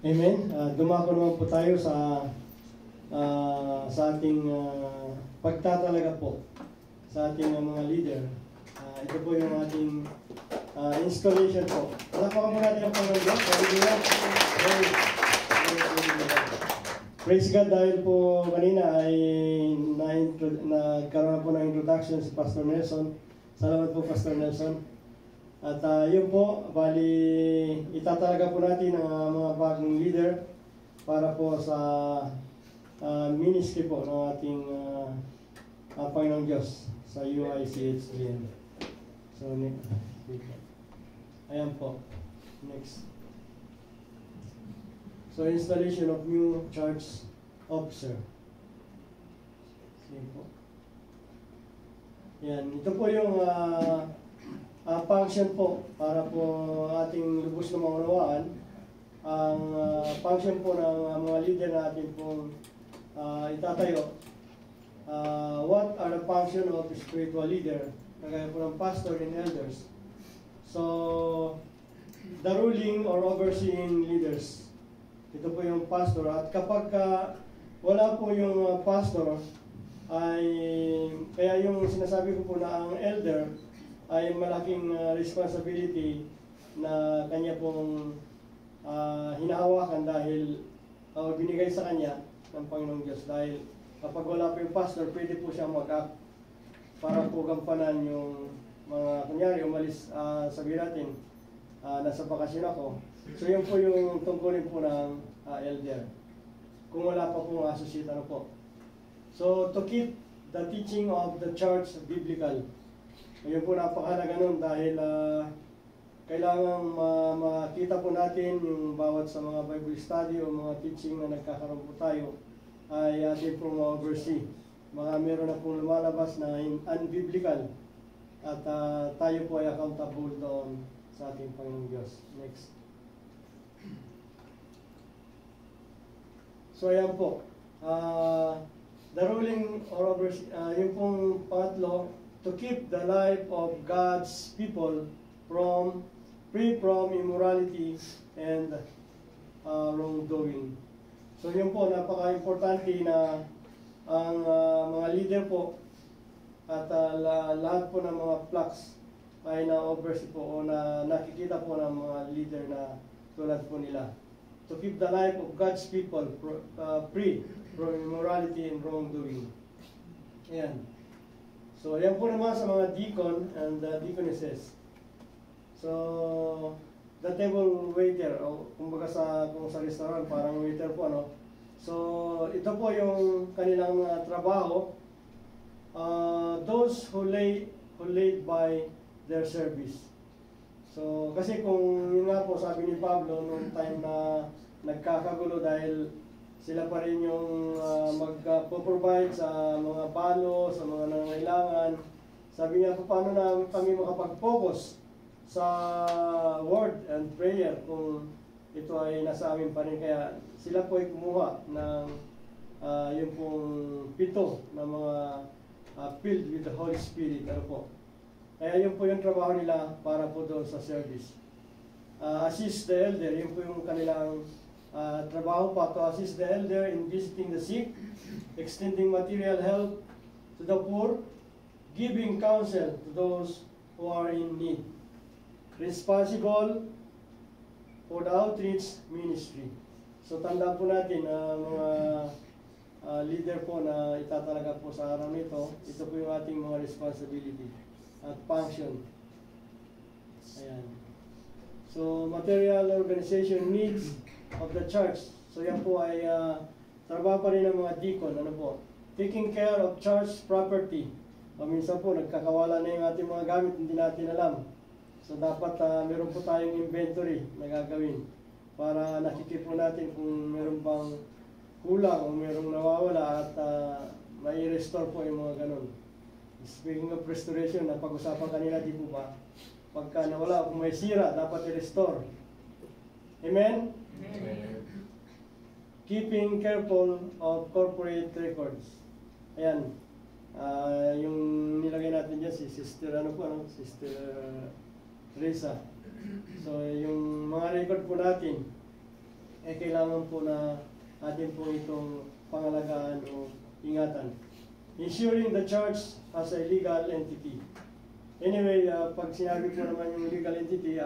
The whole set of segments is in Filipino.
Amen. Dumako naman po tayo sa ating pagtatalaga po sa ating mga leader. Ito po yung ating installation po. Palapakan po natin ang Panginoon. Praise God, dahil po kanina ay nagkaroon po ng introduction si Pastor Nelson. Salamat po, Pastor Nelson. At yun po, bali itatalaga po natin ang mga bagong leader para po sa ministry po ng ating Panginoong Diyos sa UICHGM. So, ayan po. Next. So, installation of new church officer. Sige po. Yan. Ito po yung function po para po ating lubos na maunawaan. Ang function po ng mga leader natin pong itatayo. What are the function of a spiritual leader? Kagaya po ng pastor and elders. So, the ruling or overseeing leaders. Ito po yung pastor. At kapag wala po yung pastor, ay kaya yung sinasabi ko po na ang elder ay malaking responsibility na kanya pong hinahawakan dahil binigay sa kanya ng Panginoong Diyos. Dahil kapag wala po yung pastor, pwede po siya mag-act para po gampanan yung mga, kunyari, umalis, sabihin natin, nasa bakasyon ako. So yun po yung tungkulin po ng elder. Kung wala pa pong associate, ano po. So to keep the teaching of the church biblical. Yun po napakahalaga nun dahil kailangan makita po natin yung bawat sa mga Bible study o mga teaching na nagkakaroon po tayo ay ating pong oversee. Mga meron na pong lumalabas na unbiblical at tayo po ay accountable doon sa ating Panginoong Diyos. Next. So ayan po. The ruling or oversee, yung pong pangatlo, to keep the life of God's people free from immorality and wrongdoing. So yun po, napaka-importante na ang mga leader po at lahat po ng mga flocks ay na-oversee po o na nakikita po ng mga leader na tulad po nila. To keep the life of God's people free from immorality and wrongdoing. Ayan. So, ayan po naman sa mga deacon and deaconesses. So, the table waiter, o kumbaga kung sa restaurant, parang waiter po, ano. So, ito po yung kanilang trabaho. Those who laid by their service. So, kasi kung yun nga po, sabi ni Pablo, noong time na nagkakagulo dahil sila pa rin yung magpo-provide sa mga palo, sa mga nangangailangan. Sabi niya po, paano na kami makapag-focus sa word and prayer kung ito ay nasa amin pa rin. Kaya sila po ay kumuha ng yung pong 7 na mga filled with the Holy Spirit. Ano po? Kaya yun po yung trabaho nila para po doon sa service. Assist the elder, yun po yung kanilang trabaho pa, to assist the elder in visiting the sick, extending material help to the poor, giving counsel to those who are in need. Responsible for the outreach ministry. So tanda po natin mga leader po na itatalaga po sa araw nito, ito po yung ating mga responsibility at function. Ayan. So, material organization needs of the church. So, yan po ay trabaho pa rin ng mga deacon. Ano po? Taking care of church property. Minsan po, nagkakawala na yung ating mga gamit, hindi natin alam. So, dapat meron po tayong inventory na gagawin para nakikip po natin kung meron bang kulang o merong nawawala at may restore po yung mga ganun. Speaking of restoration, napag-usapan kanina, di po ba? Pagka nawala, kung may sira, dapat i-restore. Amen? Amen. Keeping careful of corporate records. Ayan. Yung nilagay natin dyan, si Sister, Sister Teresa. So, yung mga record po natin, kailangan po na atin po itong pangalagaan o ingatan. Ensuring the church as a legal entity. Anyway, pag sinabi po naman yung legal entity,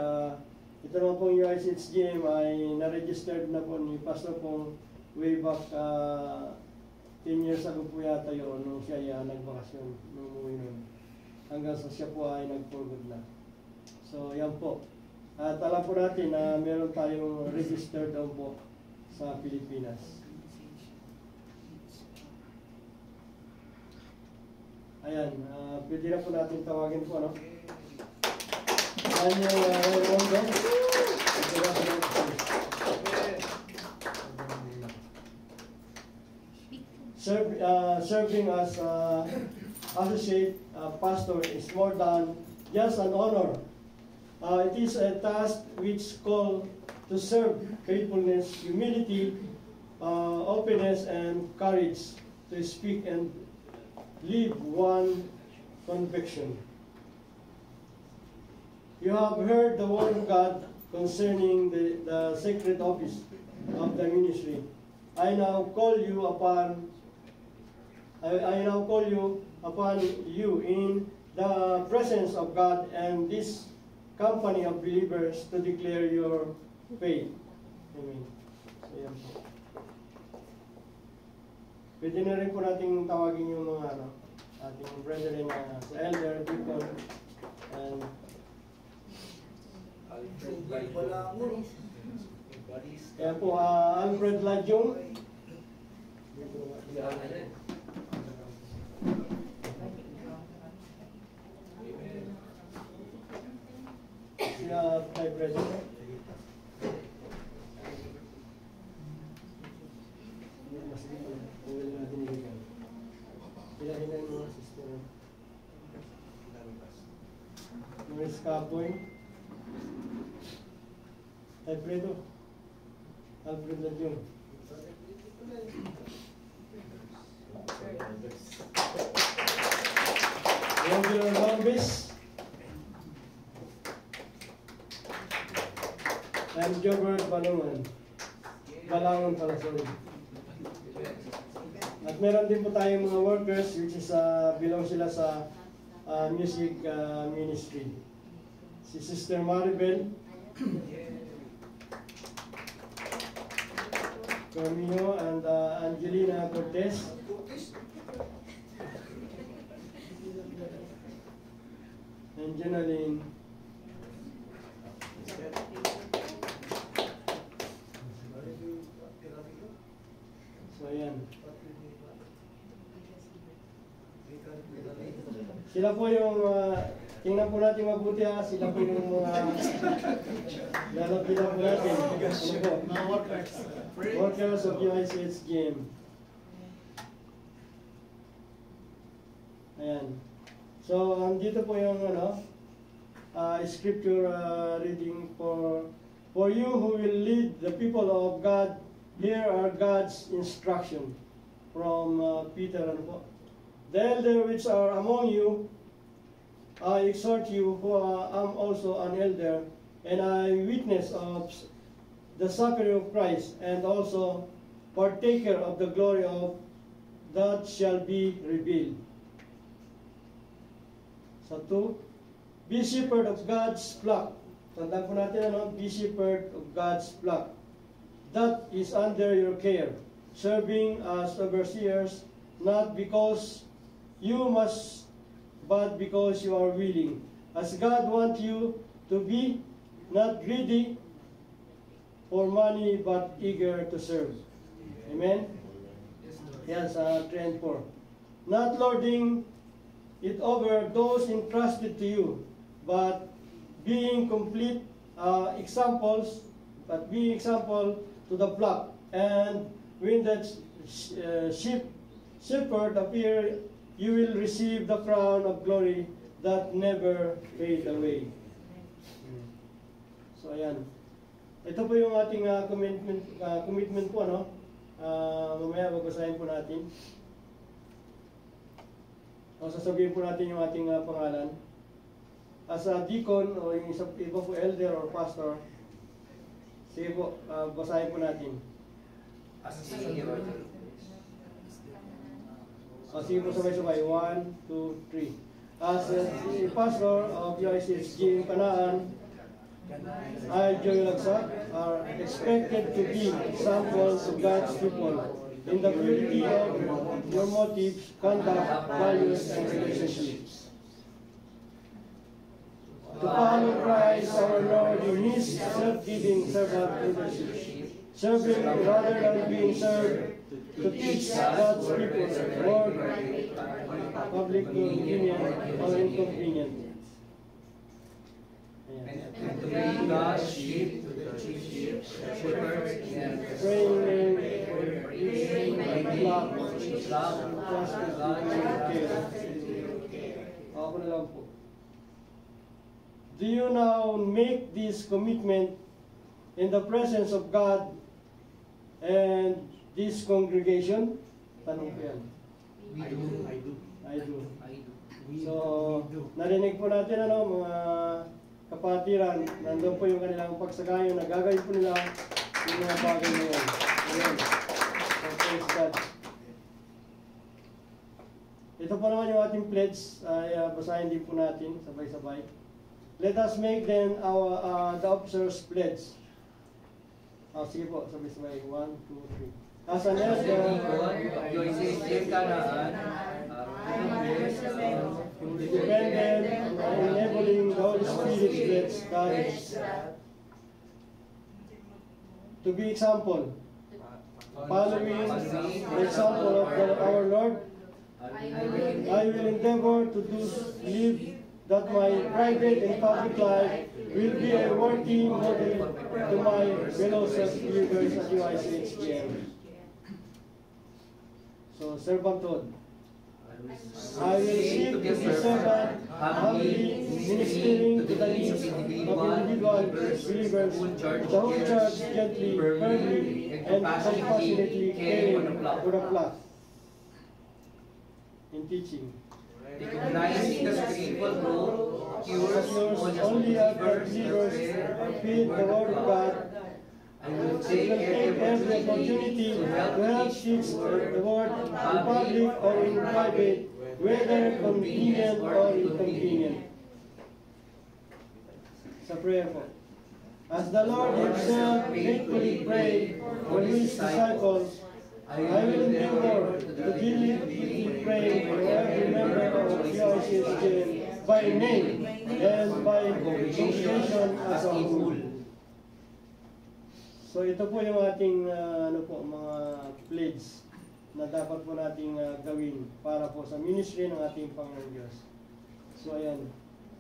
ito naman pong UICHGM ay na-registered na po ni Pastor Pong way back 10 years ago po yata yun nung siya ay nagbakasyon nung umuwi nun. Hanggang sa siya po ay nag-forward na. So yan po. At alam po natin na meron tayong registered doon po sa Pilipinas. Ayan, pwede na po natin tawagin po, ano? Ayan yung Rondo. Serving as associate pastor is more than just an honor. It is a task which calls to serve faithfulness, humility, openness, and courage to speak and live one conviction. You have heard the word of God concerning the sacred office of the ministry. I now call you upon you in the presence of God and this company of believers to declare your faith. Amen. So, yan po. Pwede na rin po natin tawagin yung mga ating brethren na sa elder, deacon, and kaya po, Alfred Ladyong. Siya kay President. Hilahilan mo mga sister. Luis Capoy. Alfredo. Alfred Ladyong. Roger Lombis. And Jobert Balungan. Balangon pala, sorry. At meron din po tayong mga workers which is belong sila sa music ministry. Si Sister Maribel Carmino and Angelina Cortez. And Jenaline. So ayan. Sila po yung, tingnan po natin mabuti sila po yung mga lalapitan po natin. Mga workers. Workers of UICHGM. Ayan. So, dito po yung scripture reading for you who will lead the people of God. Here are God's instruction from Peter. The elder which are among you, I exhort you, who am also an elder, and I witness of the suffering of Christ, and also partaker of the glory of that shall be revealed. So 2, be shepherd of God's flock. Tandaan po natin, be shepherd of God's flock that is under your care, serving as overseers, not because you must, but because you are willing, as God wants you to be, not greedy for money, but eager to serve. Amen? Yes, 3 and 4. Not lording it over those entrusted to you, but being complete examples, to the flock. And when that shepherd appear, you will receive the crown of glory that never fade away. So ayan. Ito po yung ating commitment po, mamaya babasahin po natin. O sasabihin po natin yung ating pangalan. As a deacon o yung iba po elder or pastor, Sige po, basahin po natin. Sige po sabay-sabay. 1, 2, 3. As the pastor of UICSG in Canaan, I, Joey Lagsak, are expected to be examples to God's people in the purity of your motives, conduct, values, and relationships. To follow Christ our Lord in His self-giving servant leadership, serving rather than being served, to teach God's people word, public convenient or inconvenient. To bring God's sheep to the chief shepherds and Praying Ako na lang po. Do you now make this commitment in the presence of God and this congregation? Tanong ko yan. I do. So, narinig po natin mga kapatiran, nandun po yung kanilang pagsagayon, nagagawin po nila yung mga bagay na yun. Ayan. So, praise God. Ito po naman yung ating pledge, basahin din po natin, sabay-sabay. Let us make then the officers pledge. Sige po, sabay-sabay. 1, 2, 3. As an elder, independent and enabling the Holy Spirit pledge that to be example, following the example of our Lord, I will endeavor to live that my private and public life will be a worthy model to my fellow believers at UICHGM. So, servanthood. I will seek to be servant, humbly ministering to the needs of individual believers, the whole church gently, firmly, and compassionately caring for the flock in teaching. Recognizing the spiritual growth cures only as the believers feed the word of God. I will Take every opportunity to help teach the word in public or in private, whether convenient or inconvenient. Sa prayer po. As the Lord Himself faithfully prayed for His disciples, I will endeavor to diligently pray for every member of UICSG by name and by congregation as a whole. So ito po yung ating mga pledge na dapat po nating gawin para po sa ministry ng ating Panginoon Diyos. So ayan,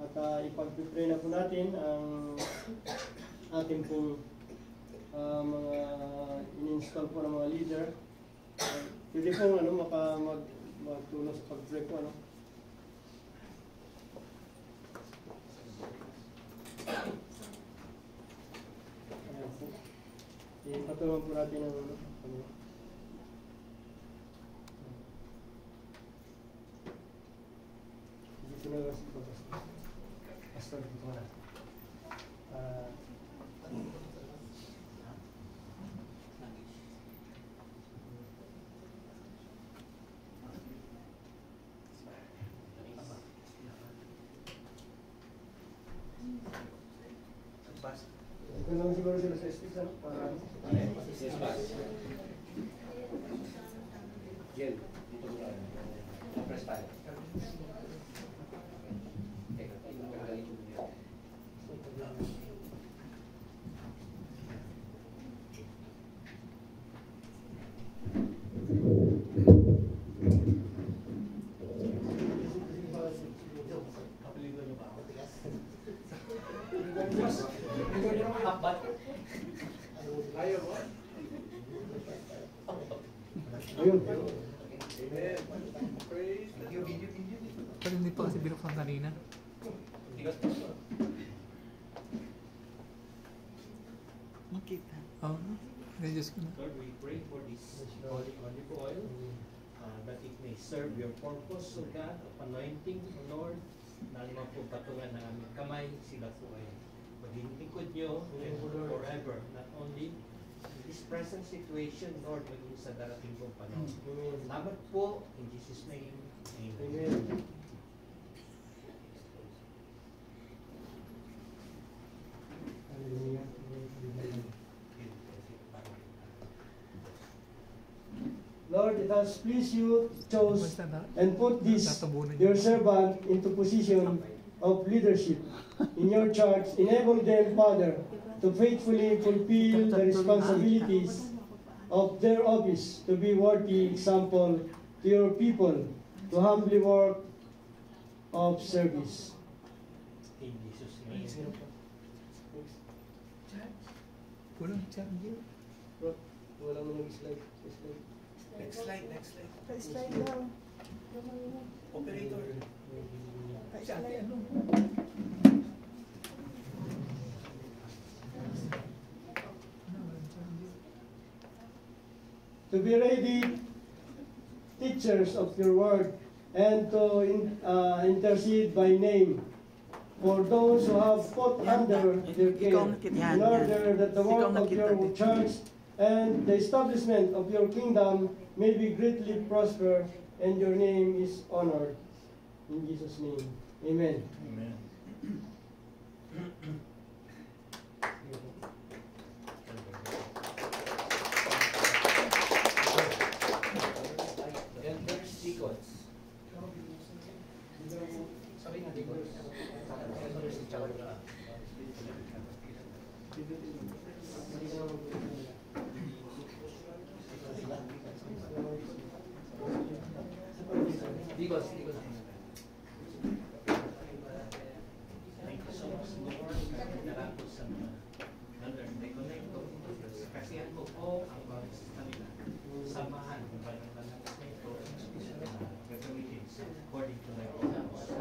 at ipag-pray na po natin ang ating pong mga in-install po ng mga leader. Pwede po magtulong sa pag-pray po. Ayan po. Ipatulong po natin ang dito na lang sa pastor dito na. Ito lang siguro sila sa stage para Yes, boss. Jen, dito mo lang. Press tayo. ayun. Pero hindi pa kasi binuksan kanina. Makita. Oo. Na-adjust ko na. Lord, we pray for this holy olive oil that it may serve your purpose, O God, of anointing, O Lord, na naman po patungan ng aming kamay, sila po ay maging likod niya. nyo and forever. Not only in this present situation, Lord, maging sa darating kong panahon. Salamat po. In Jesus' name, amen. Amen. Hallelujah. Lord, it has pleased you, chose and put this, your servant, into position of leadership in your church. Enable them, Father, to faithfully fulfill the responsibilities of their office, to be worthy example to your people, to humbly work of service. In Jesus' name. Walang charger. Wala mo nag-slide. Next slide, next slide. Pa-slide daw. Operator. Pa-slide. To be ready teachers of your word and to intercede by name for those who have put under their care, in order that the work of your church and the establishment of your kingdom may be greatly prosper and your name is honored. In Jesus' name, amen. Amen. Elders, deacons. Sabi nga, deacons. Deacons. Thank you so much, Lord. Nalapos sa mga elders. Connect ko. Kasihan mo po ang bawat kanila. Samahan ng pananalang ito gagamitin according to their own house.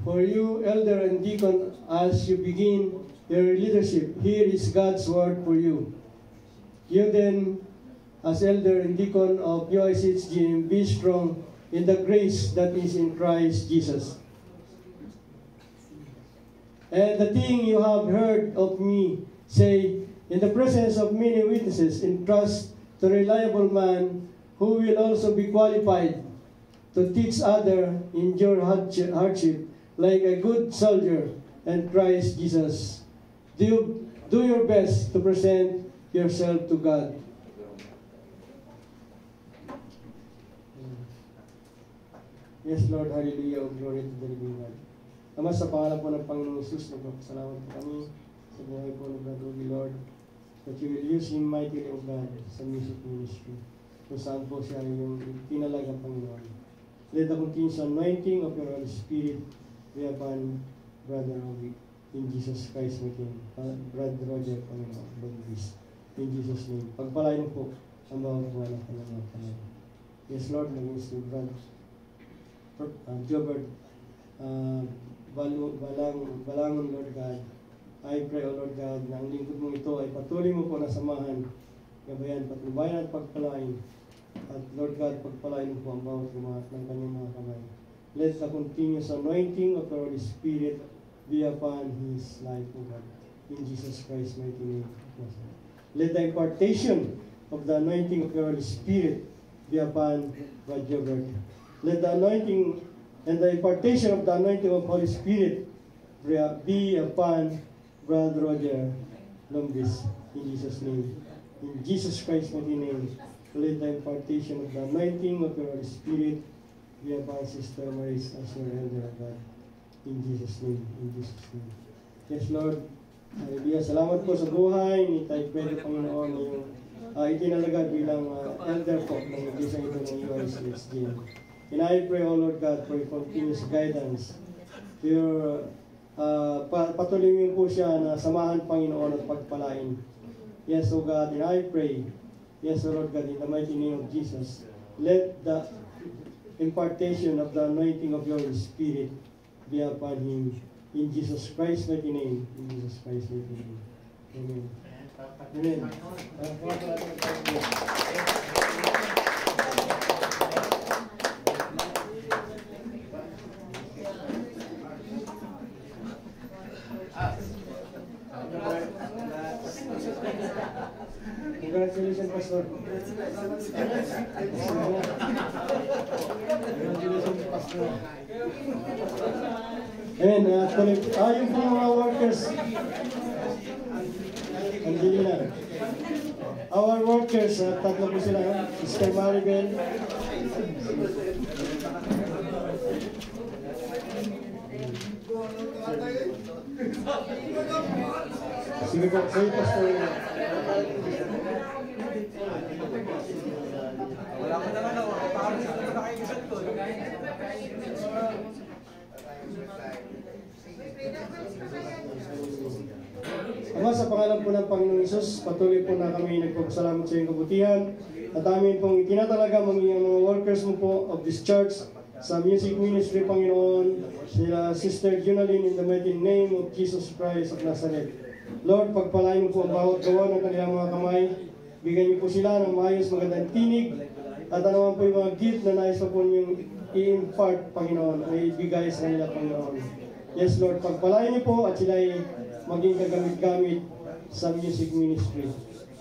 For you, elder and deacon, as you begin your leadership, here is God's word for you. You then, as elder and deacon of UICHGM, be strong in the grace that is in Christ Jesus. And the thing you have heard of me, say, in the presence of many witnesses, entrust to a reliable man who will also be qualified to teach others, endure hardship, like a good soldier and Christ Jesus. Do your best to present yourself to God. Yes, Lord, hallelujah, oh, glory to the living God. Ama, sa pangalan po ng Panginoong Jesus, nagpapasalamat po kami sa buhay po ng Brother Ruby, Lord, that you will use him mightily, O God, sa music ministry, kung saan po siya yung pinalaga, Panginoon. Let the continuous anointing of your Holy Spirit be upon Brother Ruby, in Jesus Christ, my King. Brother Roger, Panginoon, Baptist, in Jesus' name. Pagpalain po ang bawat buwan ng Panginoon, Panginoon. Yes, Lord, naging si Brother Jobert, Balangon, Lord God. I pray, O Lord God, na ang lingkod mong ito ay patuloy mo po na samahan, gabayan, patnubayan at pagpalain. At Lord God, pagpalain mo po ang bawat gumahat ng kanyang mga kamay. Let the continuous anointing of the Holy Spirit be upon his life, O God. In Jesus Christ's mighty name. Let the impartation of the anointing of the Holy Spirit be upon Brother Jobert. Let the anointing and the impartation of the anointing of Holy Spirit be upon Brother Roger Lombis, in Jesus' name. In Jesus Christ's mighty name, let the impartation of the anointing of the Holy Spirit be upon Sister Maris as your elder of God. In Jesus' name, in Jesus' name. Yes, Lord. Hallelujah. Salamat po sa buhay ni Tay Pedro, Panginoon, yung itinalaga bilang elder po ng iglesia ito ng UICHGM. And I pray, O Lord God, for your continuous guidance. Patuloy mo po siya na samahan, Panginoon, at pagpalain. Yes, O God, and I pray, yes, O Lord God, in the mighty name of Jesus, let the impartation of the anointing of your Spirit be upon him. In Jesus Christ's mighty name. In Jesus Christ's mighty name. Amen. Amen. Congratulations, Pastor. Congratulations, Pastor. Amen. Yung po mga workers. Angelina. Our workers, tatlo po sila. Sister Maribel. Sige po, sige Pastor. Wala ko naman ako. Parang sa nakikisat ko. Ama, sa pangalan po ng Panginoong Hesus, patuloy po na kami nagpapasalamat sa iyong kabutihan at amin pong itinatalaga maging mga workers mo po of this church sa music ministry, Panginoon, sila Sister Junaline, in the mighty name of Jesus Christ of Nazareth. Lord, pagpalain mo po ang bawat gawa ng kanilang mga kamay, bigyan niyo po sila ng maayos magandang tinig at ano po yung mga gift na nais pa po niyong i-impart, Panginoon, ay ibigay sa kanila, Panginoon. Yes, Lord, pagpalain niyo po at sila ay maging kagamit-gamit sa music ministry.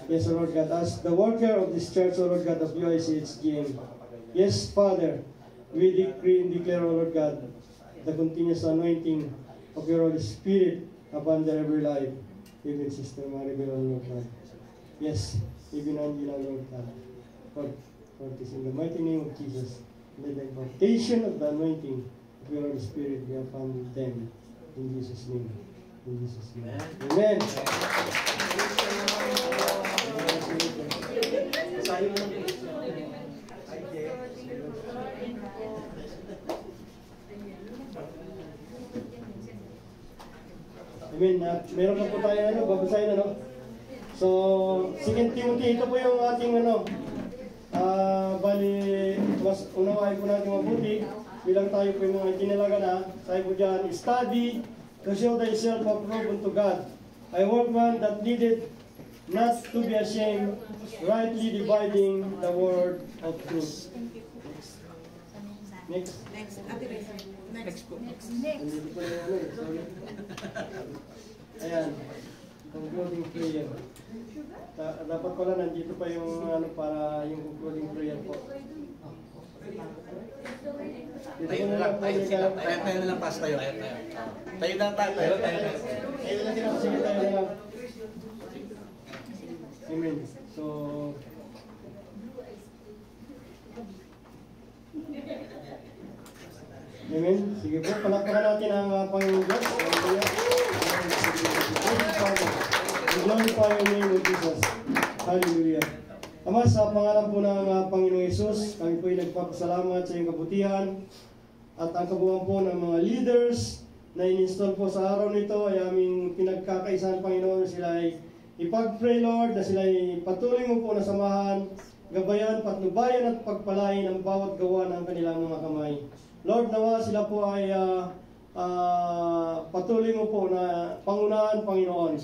Yes, O Lord God, as the worker of this church, O Lord God, of UICHGM. Yes, Father, we decree and declare, O Lord God, the continuous anointing of your Holy Spirit upon their every life. Even Sister Maribel, O Lord God. Yes, even Angela, Lord God. For this in the mighty name of Jesus, let the impartation of the anointing of your Holy Spirit be upon them. In Jesus' name. In Jesus' name. Amen. Amen. Meron pa po tayo babasahin So, 2 Timothy, ito po yung ating bali, mas unawain po natin mabuti bilang tayo po yung mga itinalaga na. Tayo po dyan, study to show thyself approved unto God, a workman that needed not to be ashamed, rightly dividing the word of truth. Next. Next po. Nandito po yung sorry. Ayan. Concluding prayer. Dapat pala nandito pa yung para yung concluding prayer po. Tayo na lang, tayo na lang, pas tayo. Tayo na tayo. Tayo na sila, sige tayo na lang. Amen. So, amen. Sige po, palakpakan natin ang Panginoon Diyos. Hallelujah. We glorify your name, O Jesus. Hallelujah. Ama, sa pangalan po ng Panginoong Hesus, kami po ay nagpapasalamat sa iyong kabutihan at ang kabuuan po ng mga leaders na in-install po sa araw nito ay aming pinagkakaisahan, Panginoon, na sila ay ipag-pray, Lord, na sila ay patuloy mo po na samahan, gabayan, patnubayan at pagpalain ang bawat gawa ng kanilang mga kamay. Lord, nawa sila po ay patuloy mo po na pangunahan, Panginoon,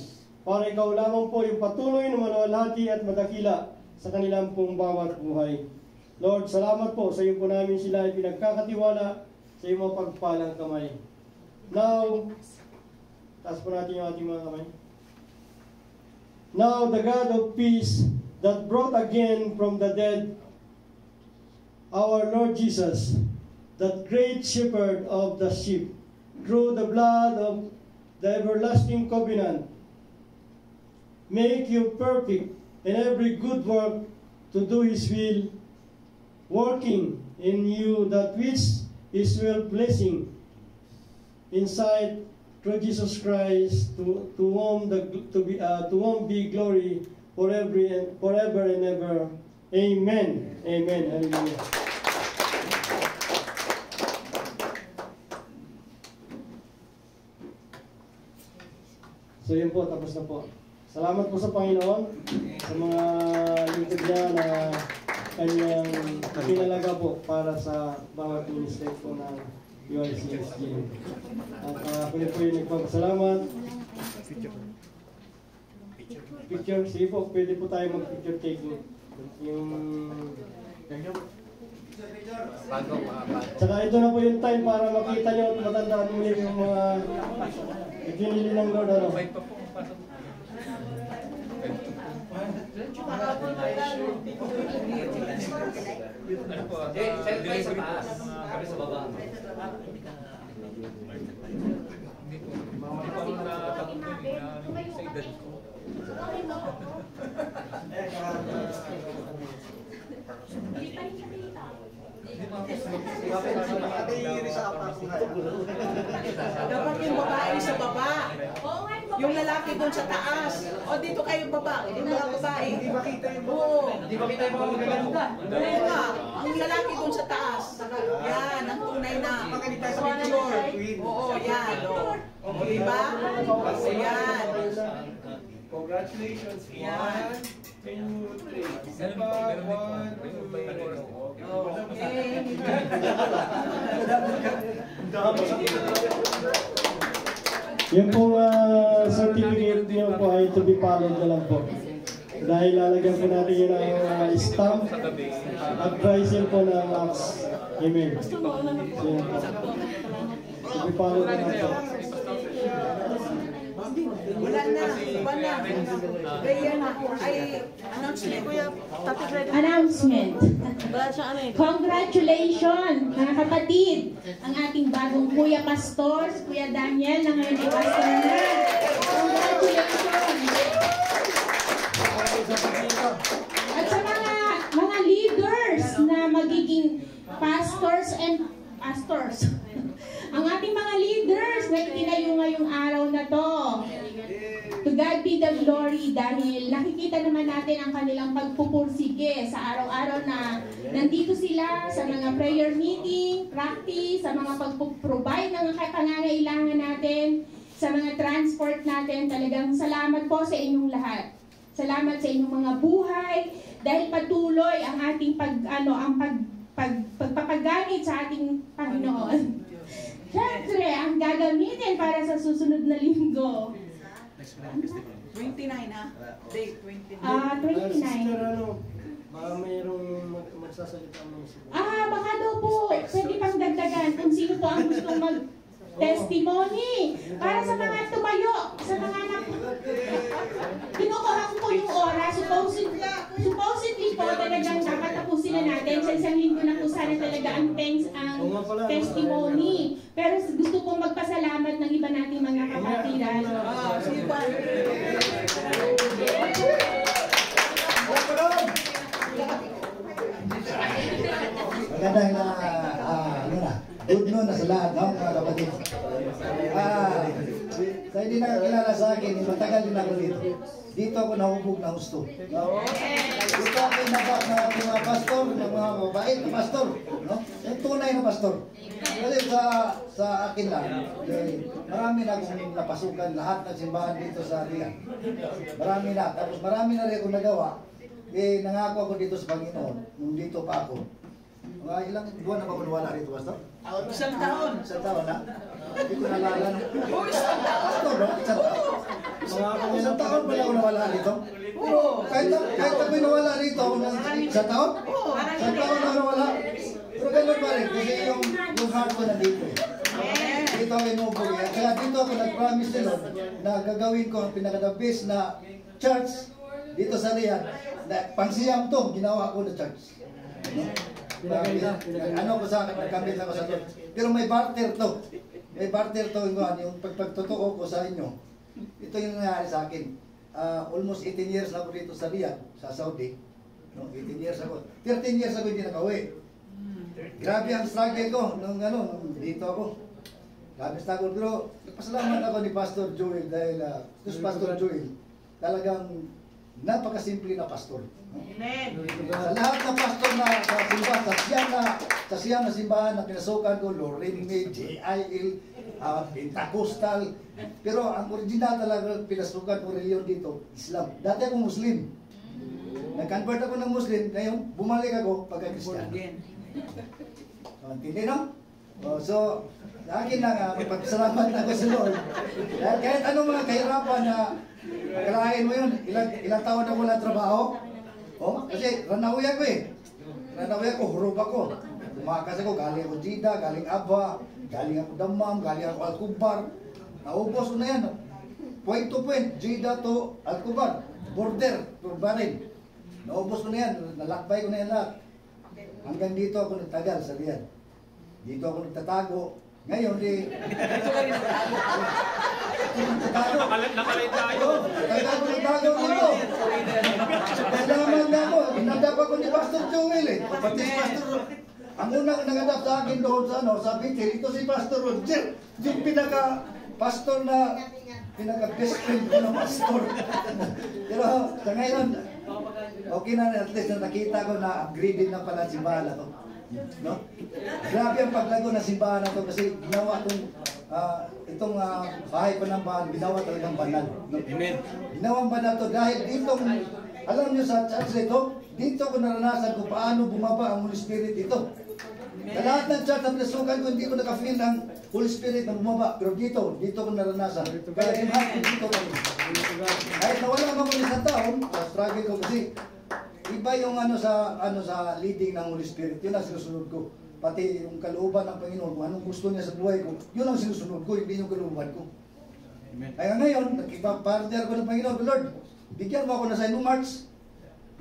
para ikaw lamang po yung patuloy na maluwalhati at madakila sa kanilang pong bawat buhay. Lord, salamat po sa iyo po namin sila ay pinagkakatiwala sa iyong mga pagpalang kamay. Now, taas po natin yung ating mga kamay. Now, the God of peace that brought again from the dead our Lord Jesus, that great shepherd of the sheep, through the blood of the everlasting covenant, make you perfect in every good work to do his will, working in you that which is well-pleasing inside through Jesus Christ, to whom be glory forever and ever. Amen. Amen. Hallelujah. So yun po, tapos na po. Salamat po sa Panginoon sa mga lingkod niya na kanyang pinalaga po para sa bawat ministry po ng UICSG. At ako po yung nagpapasalamat. Picture, sige po, pwede po tayo mag-picture taking. Yung... Tsaka ito na po yung time para makita nyo at matandaan mo yung mga ikinili ng Lord. Ano? Selfie sa taas. Kami sa baba. Hindi pa ako natatakot ko sa edad ko. Dapat yung babae sa baba. Yung lalaki doon sa taas. O dito kayo baba. Yung mga babae. Hindi makita yung Oo. Hindi ba kita yung mga magaganda? Oo nga. Ang lalaki doon sa taas. Yan. Ang tunay na picture. Oo, yan. O diba? O yan. Congratulations. Yan. 1, 2, 3. Meron din po. Okay. Yung pong certificate niyo po ay to be followed na lang po. Dahil lalagyan po natin yun ang stamp at pricing po ng Max email. So yun po. To be followed na lang po. Wala na. Iba na. Kaya na. Ay, announcement ko yung Announcement. Congratulations, mga kapatid, ang ating bagong Kuya Pastor, si Kuya Daniel, na ngayon ay pastor na. Congratulations! At sa mga leaders na magiging pastors and pastors, ang ating mga leaders na itinayo ngayong araw na to. To God be the glory dahil nakikita naman natin ang kanilang pagpupursige sa araw-araw na nandito sila sa mga prayer meeting, practice, sa mga pagpuprovide ng pangangailangan natin, sa mga transport natin. Talagang salamat po sa inyong lahat. Salamat sa inyong mga buhay dahil patuloy ang ating pagpapagamit sa ating Panginoon. Siyempre, ang gagamitin para sa susunod na linggo. 29 ha? Date 29. 29. Sister, baka mayroong magsasalita mo siguro. Baka daw po, pwede pang dagdagan kung sino po ang gustong mag-testimony. Para sa mga tumayo, sa mga kinukuha ko po yung oras. Supposedly po, talagang dapat tapusin na natin. Sa isang linggo na po sana talaga ang testimony. Pero gusto kong magpasalamat ng iba nating mga kapatiran. Magandang good noon na sa lahat, no, mga kapatid. Sa hindi nakakilala sa akin, matagal din ako dito. Dito ako nahubog na gusto. Dito ako nabak ng mga pastor, ng mga mabait na pastor, no? Yung tunay na pastor. Kasi sa akin lang, marami na akong napasukan lahat ng simbahan dito sa Riyan. Marami na. Tapos marami na rin akong nagawa. Nangako ako dito sa Panginoon, nung dito pa ako. Mga ilang buwan na ba kung wala rito, pastor? Isang taon. Isang taon na? Hindi ko nalala. Isang taon. Ito bro, isang taon. Isang taon pala ako nawala rito. Pero kahit ako'y nawala rito, isang taon? Isang taon na nawala. Pero ganun pa rin, kasi yung heart ko nandito. Dito ako inubog. Kaya dito ako nag-promise nila na gagawin ko ang pinaka-the best na church dito sa Riyadh. Pangsiyam to, ginawa ko na church. Ano ko sa akin, nagkamit ako sa church. Pero may barter to. May barter to yung pagpagtotoo ko sa inyo. Ito yung nangyari sa akin. Almost 18 years na ako dito sa Riyadh, sa Saudi. No, 18 years ako. 13 years ako hindi nakauwi. Grabe ang struggle ko nung dito ako. Grabe struggle. Pero nagpasalamat ako ni Pastor Joel dahil Pastor Joel talagang napakasimple na pastor. Amen. Sa lahat ng pastor na sa simbahan, sa siyang na simbahan na pinasukan ko, Lorraine May, JIL, Pentecostal. Pero ang original talaga pinasukan ko reliyon dito, Islam. Dati akong Muslim. nag-convert ako ng Muslim, ngayon bumalik ako pagka-Kristiyano. So, intindi no? So, sa akin lang, magpapasalamat ako sa Lord. Dahil kahit anong mga kahirapan na akalain mo yun, ilang taon na wala trabaho. Kasi ranawi ako eh. Ranawi ako, hurub ako. Tumakas ako, galing ako Jida, galing Aba, galing ako Damam, galing ako Alcubar. Naubos ko na yan. Point to point, Jida to Alcubar. Border, Turbarin. Naubos ko na yan, nalakbay ko na yan lahat. Hanggang dito ako nagtagal sa Riyadh. Dito ako nagtatago. Ngayon, Dito ka rin nagtago. nagtatago. Nakalay tayo. Nagtatago dito. Nalaman na ako, inadap ako ni Pastor Joel eh. Pati si Pastor, ang unang nangadap sa akin doon sa Bitil, ito si Pastor Roger. Yung pinaka-pastor na pinaka-best friend ko ng pastor. Pero sa ngayon, okay na, at least na nakita ko na upgraded na pala si Bala to. No? Grabe ang paglago ng simbahan na to kasi ginawa itong bahay Panambahan, ginawa talagang banal. No? Amen. Ginawang banal to dahil dito, alam nyo sa church nito, dito ko naranasan kung paano bumaba ang Holy Spirit dito. Sa lahat ng church na pinasukan ko, hindi ko naka-feel ang Holy Spirit na bumaba. Pero dito ko naranasan. Kaya imahat ko dito kami. Kahit nawala ako ng isang taon, struggle ko kasi iba yung sa leading ng Holy Spirit. Yun ang sinusunod ko. Pati yung kalooban ng Panginoon, kung anong gusto niya sa buhay ko, yun ang sinusunod ko, hindi yung kalooban ko. Kaya ngayon, nagkipapartner ko ng Panginoon, Lord, bigyan mo ako na sign, no March.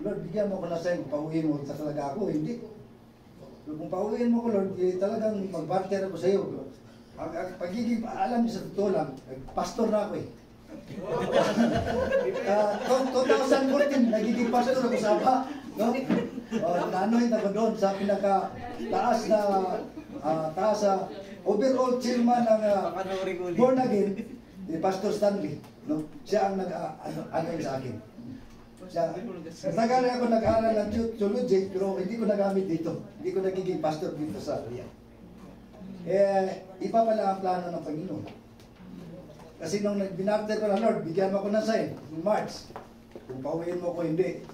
Lord, bigyan mo ako na sign, pauwiin mo sa talaga ako, hindi. Kung pauwiin mo ko, Lord, talagang mag-partner ako sa iyo. Ang pagiging, alam niyo sa totoo lang, pastor na ako eh. 2014, nagiging pastor ako sa Aba. No? Nanoy ako doon sa pinaka-taas na overall chairman ng born again, ni Pastor Stanley. No? Siya ang nag-ano sa akin. Natagal ako nag-aaral ng theology, pero hindi ko nagamit dito. Hindi ko nagiging pastor dito sa Riyadh. Iba pala ang plano ng Panginoon. Kasi nung binarter ko na, Lord, bigyan mo ako ng sign, in March. Kung pauwiin mo ko, hindi.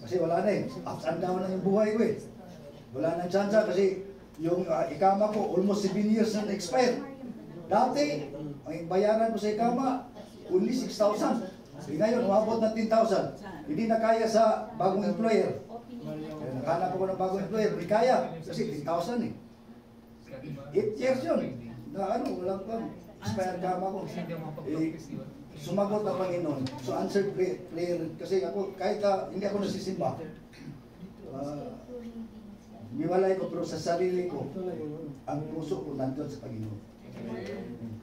Kasi wala na eh. Ups and down na yung buhay ko eh. Wala nang chance kasi yung ikama ko, almost 7 years na expire. Dati, ang bayaran ko sa ikama, only 6,000. Ngayon, umabot na 10,000. Hindi na kaya sa bagong employer. Nakahanap ako ng bagong employer, hindi kaya. Kasi 10,000 eh. 8 years yun. Na walang kang expired kama ko. Sumagot ang Panginoon. So answered prayer. Kasi ako, kahit hindi ako nasisimba, miwalay ko, pero sa sarili ko, ang puso ko nandun sa Panginoon.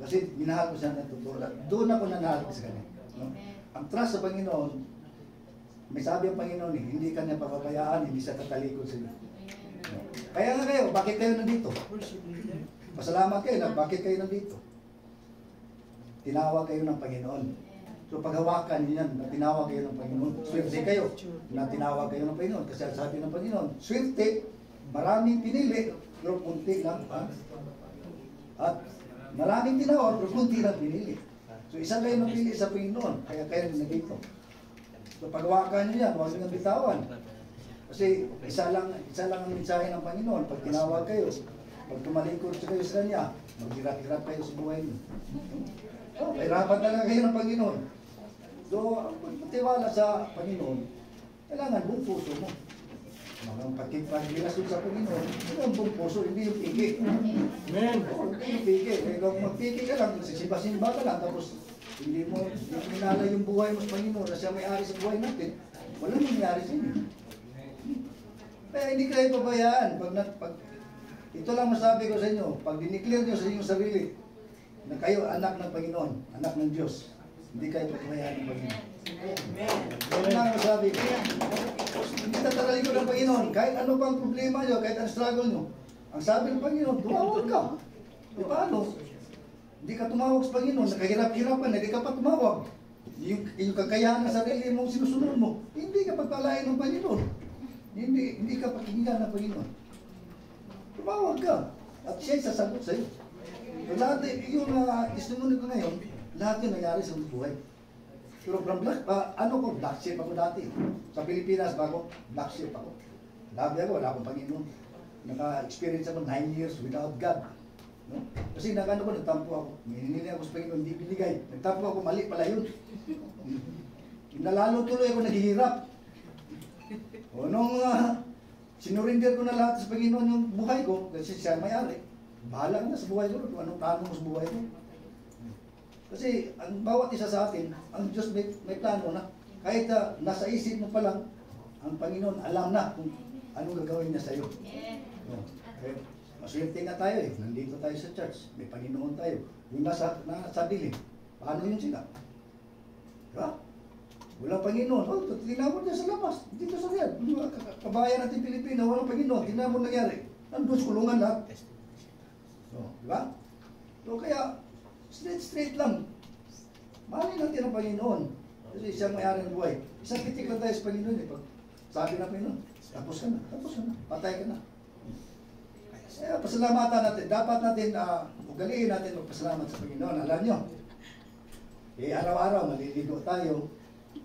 Kasi minahal ko siya na totoo. Doon ako nanahal sa Kanya. No? Ang trust sa Panginoon, may sabi ang Panginoon eh, hindi Kanya papabayaan, hindi siya tatalikod sa inyo. No? Kaya nga kayo, bakit kayo nandito? Pasalamat kayo na bakit kayo nandito. Tinawag kayo ng Panginoon. So paghawakan niyo yan, na tinawag kayo ng Panginoon. Swerte kayo na tinawag kayo ng Panginoon. Kasi sabi ng Panginoon, swerte, maraming pinili, pero kunti lang pa. At maraming tinawag, pero kunti lang pinili. So isa kayo napili sa Panginoon, kaya kayo nandito. So paghawakan niyo yan, huwag niyo bitawan. Kasi isa lang ang mensahe ng Panginoon. Pag tinawag kayo, pag tumalikod kayo sa Kanya, maghirap-hirap kayo sa buhay niyo. So, kahirapan talaga kayo ng Panginoon. So, ang pagtitiwala sa Panginoon, kailangan buong puso mo. Ang pagkikirelasyon sa Panginoon, kailangan buong puso, hindi yung pigi. Amen. Hindi yung pigi. Kung magpigi ka lang, simba-simba ka lang, tapos hindi mo minala yung buhay mo sa Panginoon na siya may-ari sa buhay natin, walang nangyari sa inyo. Kaya hindi kayo pabayaan. Ito lang masabi ko sa inyo, pag diniklear nyo sa inyong sarili, na kayo anak ng Panginoon, anak ng Diyos, hindi kayo pabayaan ng Panginoon. Ito lang masabi ko. Hindi tatalalig ko ng Panginoon, kahit ano pang problema nyo, kahit ang struggle nyo, ang sabi ng Panginoon, tumawag ka. E paano? Hindi ka tumawag sa Panginoon, nakahirap-hirapan, hindi ka pa tumawag. Yung kakayahan ng sarili mong sinusunod mo, hindi ka pagpalain ng Panginoon. Hindi ka pakinggan ng Panginoon. Tumawag ka. At siya'y sasagot sa iyo. So, lahat yung testimony ko ngayon, lahat yung nangyari sa buhay. Pero from black sheep ako dati. Sa Pilipinas, black sheep ako. Labi ako, wala akong Panginoon. Naka-experience ako 9 years without God. No? Kasi nagtampo ako. Hinili ako sa Panginoon, hindi binigay. Nagtampo ako, mali pala yun. Nalalo tuloy ako naghihirap. O nung sinurinder ko na lahat sa Panginoon yung buhay ko, kasi siya may-ari. Bahala ka na sa buhay ko, kung anong plano mo sa buhay ko. Kasi ang bawat isa sa atin, ang Diyos may plano na. Kahit nasa isip mo pa lang, ang Panginoon alam na kung anong gagawin niya sa iyo. No. Okay. Maswerte nga tayo nandito tayo sa church, may Panginoon tayo. Yung nasa dilim, paano yun sila? Diba? Walang Panginoon. Tingnan mo dyan sa labas, dito sa riyan. Kabayan natin Pilipino, walang Panginoon. Tingnan mo nangyari. Nandun sa kulungan lahat. So, diba? So kaya, straight lang. Mahalin natin ang Panginoon. Kasi siyang may-ari ng buhay. Isang titik lang tayo sa Panginoon Pag sabi na Panginoon, tapos ka na, patay ka na. Kaya pasalamatan natin. Dapat natin, ugaliin natin magpasalamat sa Panginoon. Alam nyo, araw-araw maliligo tayo.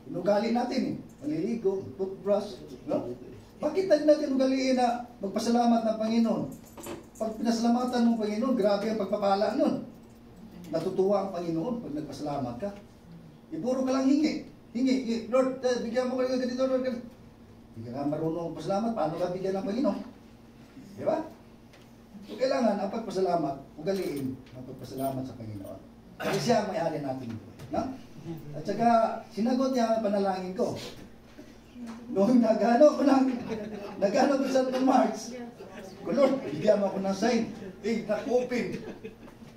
Inugali natin maliligo, toothbrush. No? Bakit natin ugaliin na magpasalamat ng Panginoon? Pag pinasalamatan ng Panginoon, grabe ang pagpapala nun. Natutuwa ang Panginoon pag nagpasalamat ka. Puro ka lang hingi. Lord, bigyan mo ka ng ganito, Lord. Hindi ka marunong pasalamat, paano ka bigyan ng Panginoon? Di ba? So, kailangan ang pagpasalamat, ugaliin ang pagpasalamat sa Panginoon. Kasi siya ang may-ari natin. No? At saka, sinagot niya ang panalangin ko. Noong nagano ko sa March, Lord, bigyan mo ako ng sign. Na-open.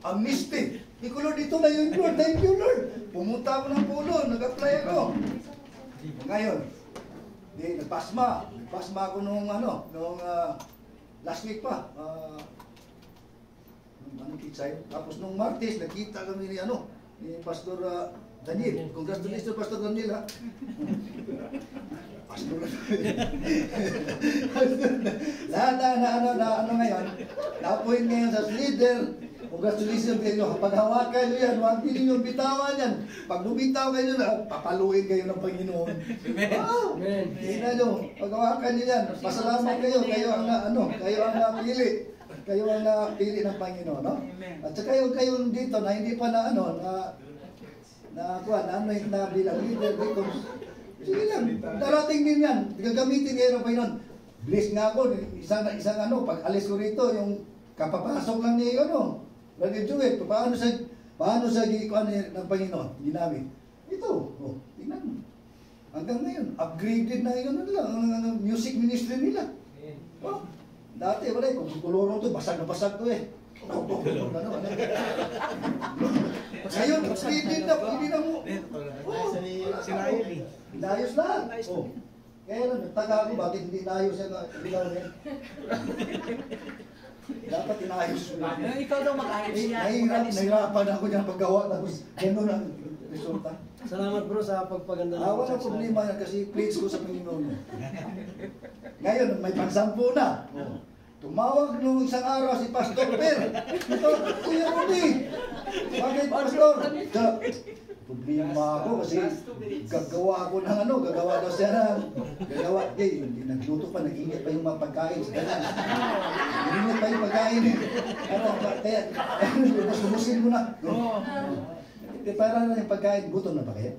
Amnesty. Lord, dito na yun, Lord. Thank you, Lord. Pumunta ako ng pulo, nag-apply ako. Ngayon, nagpasma. Nagpasma ako nung last week pa. Tapos nung Martes, nakita kami ni Pastor Daniel. Congratulations, Pastor Daniel, ha? Pastor. Lahat na ngayon, na-appoint ngayon sa leader. Congratulations kayo. Pag hawakan nyo yan, huwag niyo bitawan yan. Pag lumitaw kayo na, papaluin kayo ng Panginoon. Wow! Tingnan nyo, pag hawakan nyo yan, pasalamat kayo. Kayo ang napili. Kayo ang napili ng Panginoon, no? At saka kayo dito na hindi pa na bilang leader dito. Sige lang, darating din yan. Gagamitin kayo ng Panginoon. Bless nga ako, isang pag alis ko rito, yung kapapasok lang ni Brother Joel, paano sa gikuan ng Panginoon, ginamit. Ito, tingnan mo. Hanggang ngayon, upgraded na yun ang music ministry nila. Dati, wala kung kulurong to, basag na basag to Ngayon, upgraded na, hindi na mo. Inayos lahat. Kaya lang, nagtaka ako, bakit hindi inayos yan? Dapat inayos mo. Ikaw daw mag-ayos niya. Nahirapan ako niya paggawa, tapos gano'n ang resulta. Salamat bro sa pagpaganda. Wala problema yan kasi plates ko sa Panginoon. Ngayon, may pagsampu na. Tumawag nung isang araw si Pastor Per. Ito, Kuya Rudy. Bakit Pastor? Problema ako kasi gagawa ako ng gagawa daw siya ng hindi nagluto pa, nag-ingat pa yung mga pagkain sa kanan. Nag-ingat pa yung pagkain kaya sumusin mo na. Para na yung pagkain, gutom na ba kayo?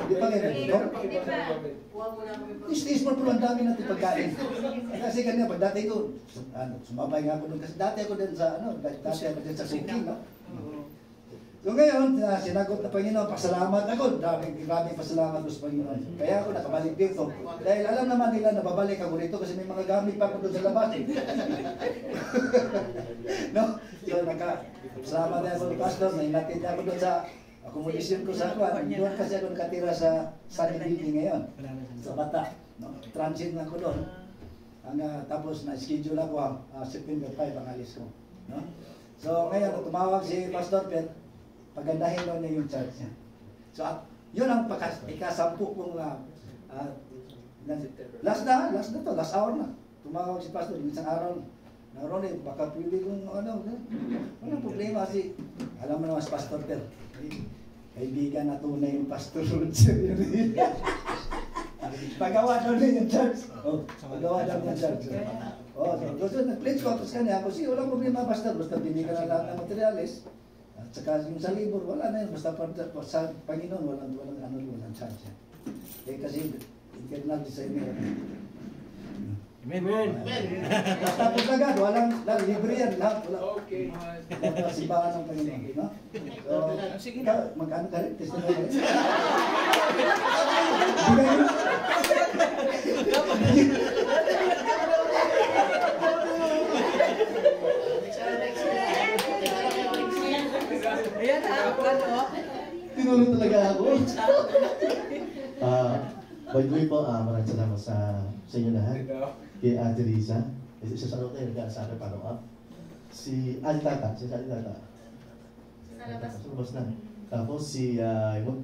Di pa kayo? Is mo po ang dami natin pagkain. Kasi kanina, pag dati ko, sumabay nga ako doon. Kasi dati ako din sa, sa Suking, no? So ngayon, sinagot na Panginoon, pasalamat ako. Maraming pasalamat ko sa Panginoon. Kaya ako nakabalik dito. Dahil alam naman nila na babalik ako dito kasi may mga gamit pa ako doon sa labas. No? So pasalamat na ako ni Pastor. Nainatid na ako doon sa accommodation ko sa Kwan. Doon kasi ako nakatira sa Sunny Building ngayon. Sa Bata. No? Transit na ako doon. Tapos na-schedule ako September 5 ang alis ko. No? So ngayon, tumawag si Pastor Per. Pagandahin daw niya yung church niya. So, yun ang ikasampu kong last hour na. Tumawag si Pastor, isang araw na Ronnie, baka pwede kong walang problema kasi alam mo naman si Pastor Per. kaibigan na tunay yung Pastor Roger. Pagawa daw na yung church. Oh, pagawa daw ng church. Oh, so nag-pledge ko sa kanya. Kasi walang problema, Pastor. Basta binigyan na lahat ng materialis. At saka yung sa libro, wala na yun. Basta sa Panginoon, walang church. Eh kasi, internal design nila. Amen. Tapos agad, walang libre yan. Lahat, wala. Okay. Lahat simbahan ng Panginoon. No? So, Sige ikaw, na. magkano ka rin? Testimony rin? Ayan ha, ano? Tinulong talaga ako. By the way po, maraming salamat sa inyo lahat. Kay Ate Risa. Isa sa hotel, sa akin follow up. Si Ate Tata. Si Ate Tata. Sa labas na. Tapos si, yung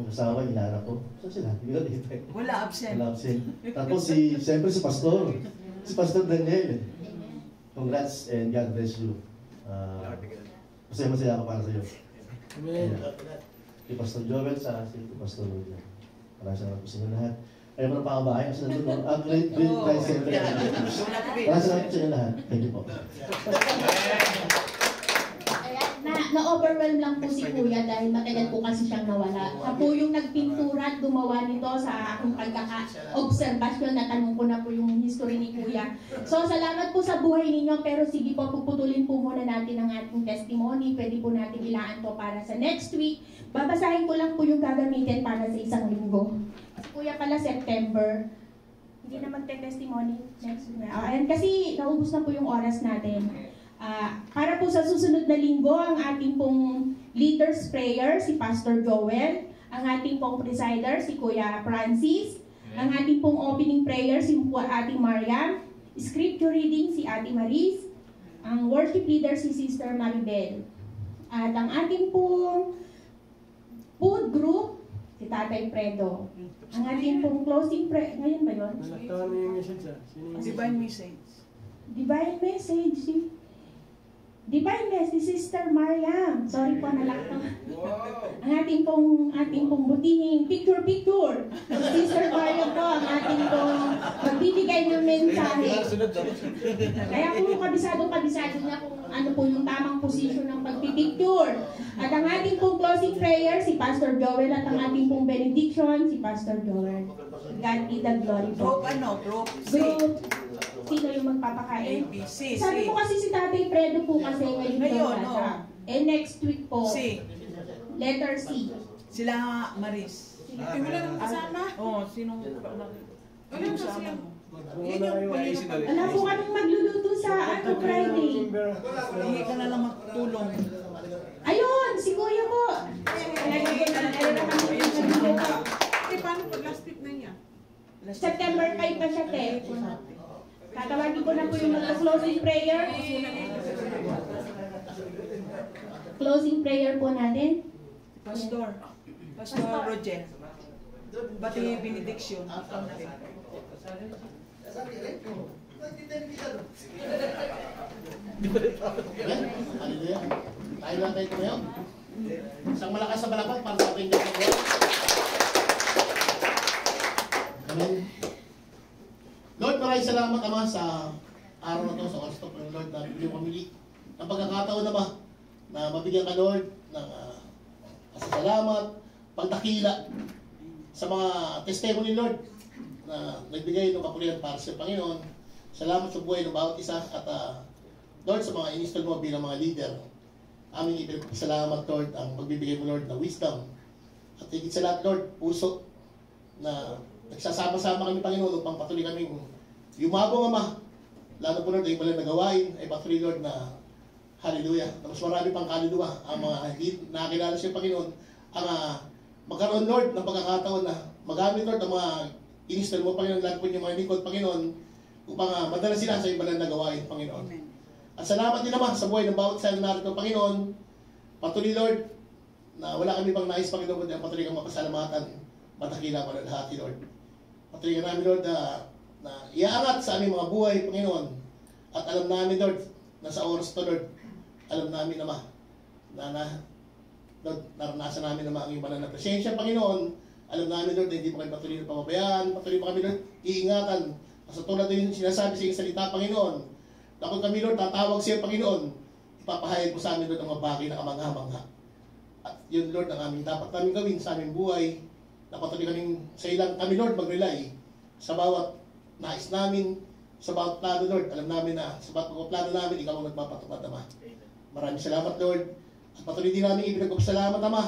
asawa, inaanak ko. Saan sila? Hindi ko dito. Wala absent. Wala absent. Tapos siyempre si Pastor. Si Pastor Daniel. Congrats and God bless you. Masaya ako para sa iyo. Amen. Kay Pastor Joel sa si Pastor Roger. Maraming salamat po sa inyo lahat. Ayaw mo na pangabahay kasi nandun mo. Great Christ Center. Maraming salamat po sa inyo lahat. Thank you po. Na-overwhelm lang po si Kuya dahil matagal po kasi siyang nawala. Siya po yung nagpintura at gumawa nito sa aking pagkaka-obserbasyon. Natanong ko na po yung history ni Kuya. So, salamat po sa buhay ninyo. Pero sige po, puputulin po muna natin ang ating testimony. Pwede po natin ilaan to para sa next week. Babasahin ko lang po yung gagamitin para sa isang linggo. Si Kuya pala September. Hindi na magte-testimony next week. Ayan, kasi naubos na po yung oras natin. Para po sa susunod na linggo, ang ating pong leaders prayer, si Pastor Joel, ang ating pong presider, si Kuya Francis, ang ating pong opening prayer, si Ate Mariam, scripture reading, si Ate Maris, ang worship leader, si Sister Maribel, at ang ating pong food group, si Tatay Fredo. Ang ating pong closing prayer, ngayon ba yun? Nalaktawan mo yung message Sino yung Divine message. Divine message, Divine Message, Sister Mariam. Sorry po, nalaktawan. Ang ating pong butihing picture. Sister Mariam po, ang ating pong magbibigay ng mensahe. Kaya kung kabisado niya kung ano po yung tamang posisyon ng pagpipicture. At ang ating pong closing prayer, si Pastor Joel, at ang ating pong benediction, si Pastor Joel. God be the glory po. Group Group. Sino yung magpapakain? ABC. Sabi mo kasi si Tatay Fredo po kasi ngayon no. next week po. C. Letter C. Sila Maris. Wala nang kasama. Oo, sino? Wala nang kasama. Wala po kaming magluluto sa Friday. Hindi ka na lang magtulong. Ayun, si Kuya po. Paano pag last week na niya? September 5 pa siya, te. Tatawagin ko na po yung closing prayer. Closing prayer po natin. Pastor Roger. Bati benediction. Ikaw na rin. Hallelujah. Tayo lang tayo ngayon. Isang malakas sa balakang para sa ating Diyos. Amen. Lord, maraming salamat Ama sa araw na ito, sa oras ito, Lord, na bigyan pamili ng pagkakataon na ba na mabigyan ka, Lord, ng pasasalamat, pagdakila sa mga testimony, Lord, na nagbigay ng kapulihan para sa Panginoon. Salamat sa buhay ng bawat isa at Lord, sa mga in-install mo bilang mga leader. Aming ipinagpasalamat, Lord, ang pagbibigay mo, Lord, na wisdom. At higit sa lahat, Lord, puso na nagsasama-sama kami, Panginoon, upang patuloy kaming yumabong, Ama. Lalo po, Lord, ay malang nagawain, ay patuloy, Lord, na hallelujah, na mas marami pang kaluluwa ang mga nakakilala siya, Panginoon, ang magkaroon, Lord, ng pagkakataon na magamit, Lord, ang mga in-install mo, Panginoon, lahat po niyo mga lingkod, Panginoon, upang madala sila sa iba na nagawain, Panginoon. At salamat din naman sa buhay ng bawat isa na narito, Panginoon. Patuloy, Lord, na wala kami pang nais, Panginoon, kundi ang patuloy kang mapasalamatan, matakila mo na lahat, Lord. Patuloy ka namin, Lord, na iaangat sa aming mga buhay, Panginoon. At alam namin, Lord, na sa oras to, Lord, alam namin naman na Lord, naranasan namin naman ang iyong banal na presensya, Panginoon. Alam namin, Lord, na hindi mo kayo patuloy na pababayaan. Patuloy pa kami, Lord, iingatan. Sa tulad din yung sinasabi sa iyong salita, Panginoon. Na kung kami, Lord, tatawag sa iyo, Panginoon, ipapahayag po sa amin, Lord, ang mga bagay na kamangha-mangha. At yun, Lord, ang aming dapat namin gawin sa aming buhay. Na patuloy sa ilang kami, Lord, mag-rely sa bawat nais namin, sa bawat plano, Lord. Alam namin na sa bawat mga plano namin, ikaw ang nagpapatupad, Ama. Maraming salamat, Lord. At patuloy din namin ipinagpapasalamat, Ama,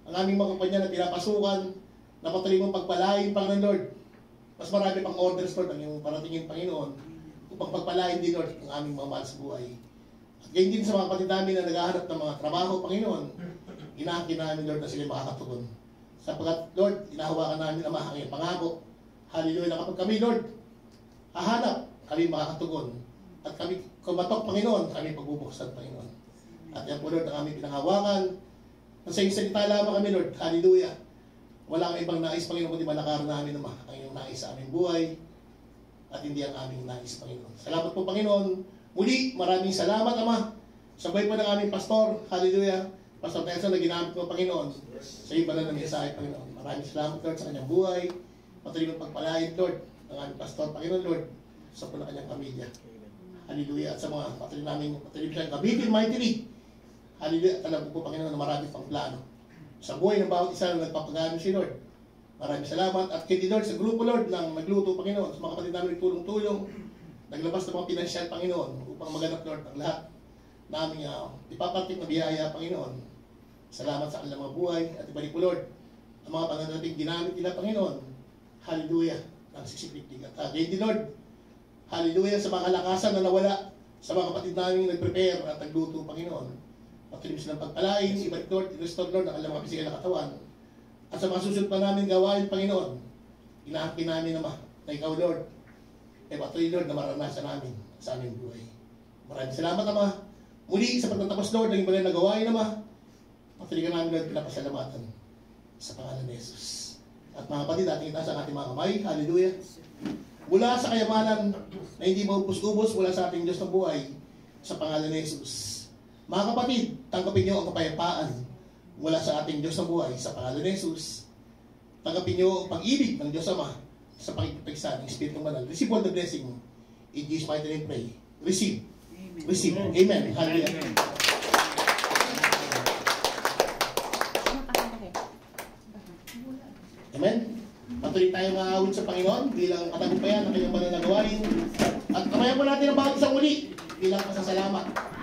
ang aming mga kumpanya na pinapasukan, na patuloy mong pagpalain, Panginoon, Lord. Mas marami pang orders, Lord, ang iyong paratingin, Panginoon, upang pagpalain din, Lord, ang aming mga mahal sa buhay. At gayon din sa mga kapatid namin na naghahanap ng mga trabaho, Panginoon, inaangkin namin, Lord, na sila makakatugon. Sapagkat, Lord, inahawakan namin, Ama, ang iyong pangako. Hallelujah, na kapag kami, Lord, hahanap, kami makakatugon. At kami kumatok, Panginoon, kami pagbubuksan, Panginoon. At yan po, Lord, ang aming pinanghawakan. Sa iyong salita lamang kami, Lord. Hallelujah. Wala kang ibang nais, Panginoon, kundi malakaran namin, Ama, ang iyong nais sa aming buhay at hindi ang aming nais, Panginoon. Salamat po, Panginoon. Muli, maraming salamat, Ama. Sabay po ng aming pastor. Hallelujah. Pastor Nelson na ginamit mo, Panginoon, sa iyong banal na mensahe, Panginoon. Maraming salamat, Lord, sa kanyang buhay. Patuloy mong pagpalain, Lord, ng aming pastor, Panginoon, Lord, sa po na kanyang pamilya. Hallelujah. At sa mga patuloy siyang gamitin mightily. Hallelujah. At alam ko po, Panginoon, na marami pang plano. Sa buhay ng bawat isa na nagpapagano si Lord. Maraming salamat. At kay Lord, sa grupo, Lord, ng nagluto, Panginoon, sa mga kapatid namin tulong-tulong, naglabas ng mga pinansyal, Panginoon, upang maganap, Lord, ang lahat namin ipapartik na biyaya, Panginoon. Salamat sa kanilang mga buhay. At ibalik po, Lord, ang mga pananating ginamit nila, Panginoon. Hallelujah. Ang sisiklik. At gayon din, Lord, hallelujah, sa mga kalakasan na nawala sa mga kapatid namin nag-prepare at nagluto, Panginoon. Patuloy silang pagpalain, ibalik, Lord, i-restore, Lord, ang kanilang mga pisikal na katawan. At sa mga susunod pa namin gawain, Panginoon, inaangkin namin naman na ikaw, Lord, patuloy, Lord, na maranasan namin sa aming buhay. Maraming salamat, Ama. Muli, sa pagtatapos, Lord, ng ibang na gawain, Ama, patuloy ka namin, Lord, pinapasalamatan sa pangalan ni Jesus. At mga kapatid, ating itaas ang ating mga kamay. Hallelujah. Mula sa kayamanan na hindi maubos-ubos mula sa ating Diyos ng buhay, sa pangalan ni Jesus. Mga kapatid, tanggapin niyo ang kapayapaan mula sa ating Diyos ng buhay, sa pangalan ni Jesus. Tanggapin niyo ang pag-ibig ng Diyos Ama sa pakikipagsa ng Espiritu Banal. Receive all the blessing. In Jesus' mighty name pray. Receive. Amen. Receive. Amen. Hallelujah. Amen. Patuloy tayong aawit sa Panginoon bilang katagumpayan ng kanyang banal na gawain. At kamayan po natin ang bawat isang muli bilang pasasalamat.